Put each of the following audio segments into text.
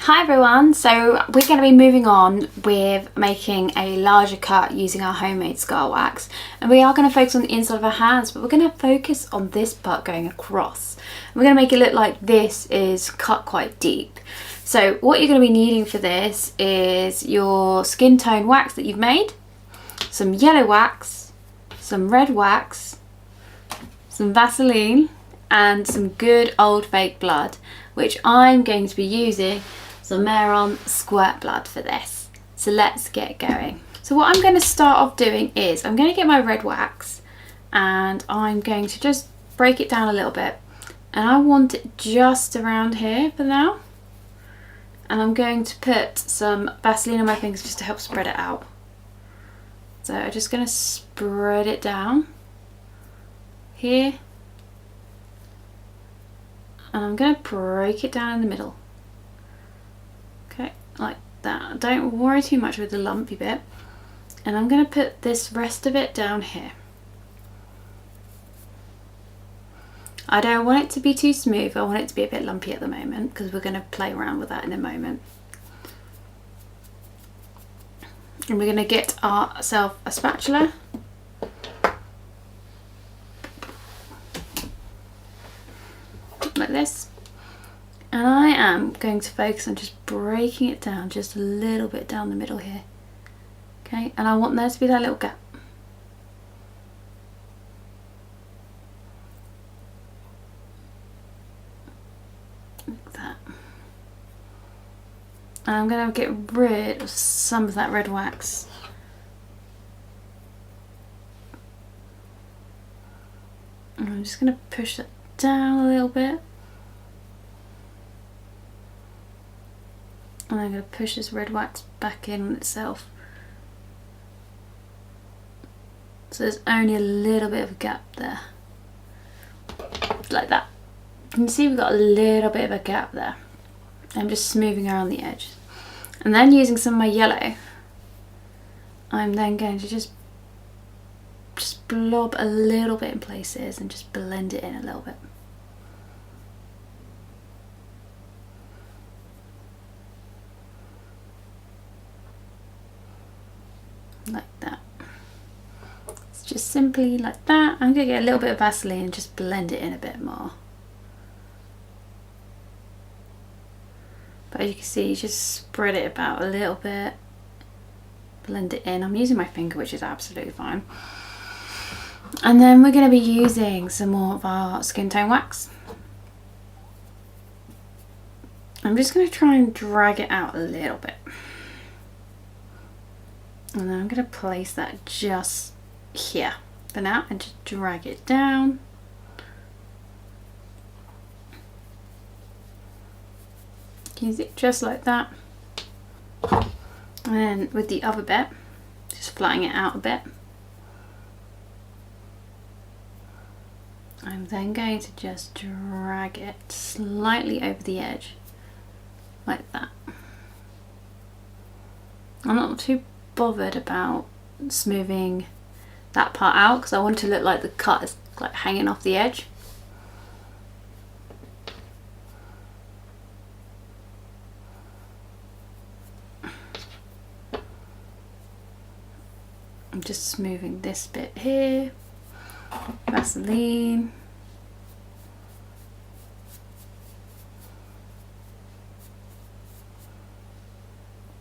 Hi everyone, so we're going to be moving on with making a larger cut using our homemade scar wax, and we are going to focus on the inside of our hands, but we're going to focus on this part going across. We're going to make it look like this is cut quite deep. So what you're going to be needing for this is your skin tone wax that you've made, some yellow wax, some red wax, some Vaseline and some good old fake blood, which I'm going to be using some Maron squirt blood for this. So let's get going. So what I'm going to start off doing is I'm going to get my red wax and I'm going to just break it down a little bit, and I want it just around here for now, and I'm going to put some Vaseline on my fingers just to help spread it out. So I'm just going to spread it down here, and I'm going to break it down in the middle. Okay, like that. Don't worry too much with the lumpy bit. And I'm going to put this rest of it down here. I don't want it to be too smooth. I want it to be a bit lumpy at the moment because we're going to play around with that in a moment. And we're going to get ourselves a spatula. Like this. And I am going to focus on just breaking it down just a little bit down the middle here. Okay, and I want there to be that little gap. Like that. And I'm going to get rid of some of that red wax. And I'm just going to push that down a little bit. And I'm going to push this red wax back in on itself. So there's only a little bit of a gap there. Like that. You can see we've got a little bit of a gap there. I'm just smoothing around the edge. And then using some of my yellow, I'm then going to just blob a little bit in places and just blend it in a little bit. Like that. It's just simply like that. I'm going to get a little bit of Vaseline and just blend it in a bit more. But as you can see, just spread it about a little bit, blend it in. I'm using my finger, which is absolutely fine. And then we're going to be using some more of our skin tone wax. I'm just going to try and drag it out a little bit. And then I'm going to place that just here for now and just drag it down. Use it just like that. And then with the other bit, just flattening it out a bit. I'm then going to just drag it slightly over the edge, like that. I'm not too bothered about smoothing that part out because I want it to look like the cut is like hanging off the edge. I'm just smoothing this bit here. Vaseline.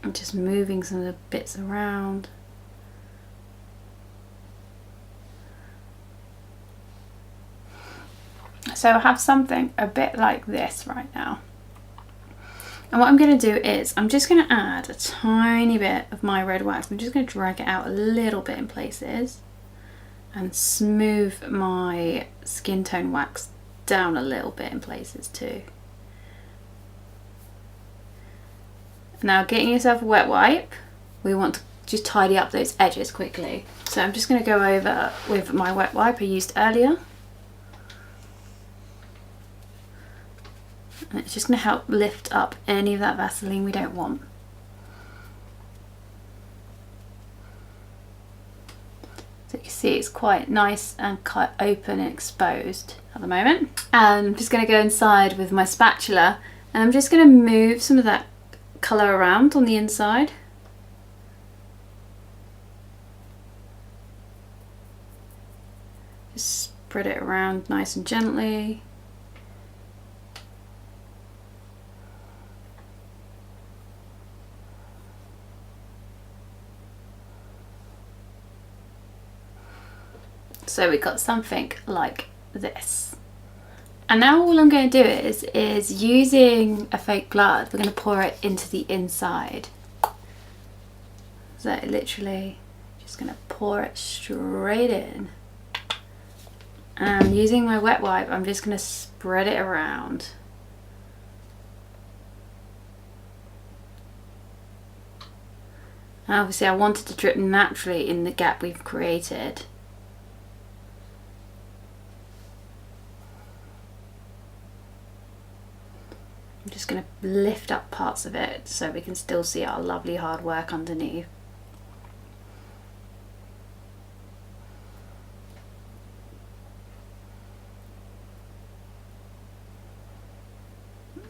I'm just moving some of the bits around. So I have something a bit like this right now. And what I'm going to do is I'm just going to add a tiny bit of my red wax. I'm just going to drag it out a little bit in places and smooth my skin tone wax down a little bit in places too. Now, getting yourself a wet wipe, we want to just tidy up those edges quickly. So I'm just going to go over with my wet wipe I used earlier. And it's just going to help lift up any of that Vaseline we don't want. So you can see it's quite nice and cut open and exposed at the moment. And I'm just going to go inside with my spatula and I'm just going to move some of that colour around on the inside. Just spread it around nice and gently. So we got something like this. And now all I'm going to do is using a fake blood, we're going to pour it into the inside. So literally just going to pour it straight in. And using my wet wipe, I'm just going to spread it around. And obviously I wanted to drip naturally in the gap we've created. I'm just going to lift up parts of it so we can still see our lovely hard work underneath.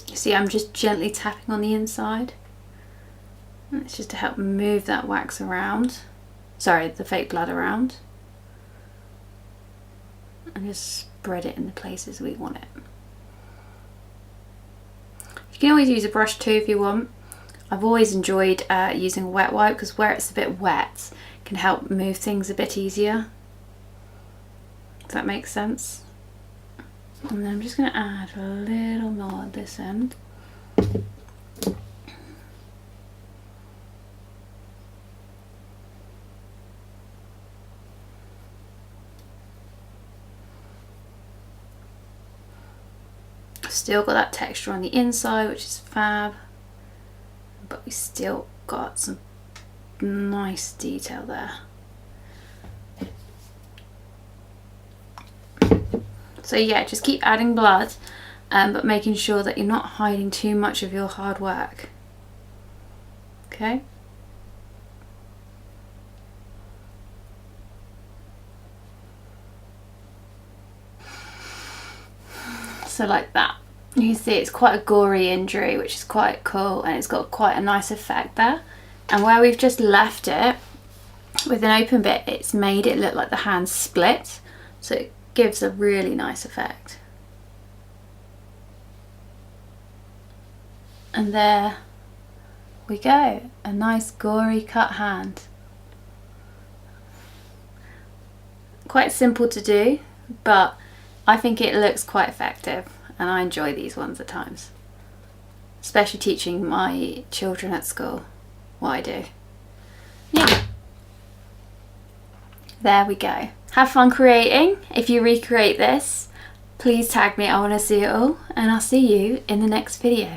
You see, I'm just gently tapping on the inside. It's just to help move that wax around. Sorry, the fake blood around. And just spread it in the places we want it. You can always use a brush too if you want. I've always enjoyed using a wet wipe because where it's a bit wet can help move things a bit easier. Does that make sense? And then I'm just going to add a little more at this end. Still got that texture on the inside, which is fab, but we still got some nice detail there. So yeah, just keep adding blood, but making sure that you're not hiding too much of your hard work. Okay. So like that. You can see it's quite a gory injury, which is quite cool, and it's got quite a nice effect there. And where we've just left it with an open bit, it's made it look like the hand split, so it gives a really nice effect. And there we go, a nice gory cut hand. Quite simple to do, but I think it looks quite effective, and I enjoy these ones at times, especially teaching my children at school what I do. Yeah, there we go. Have fun creating. If you recreate this, please tag me, I want to see it all, and I'll see you in the next video.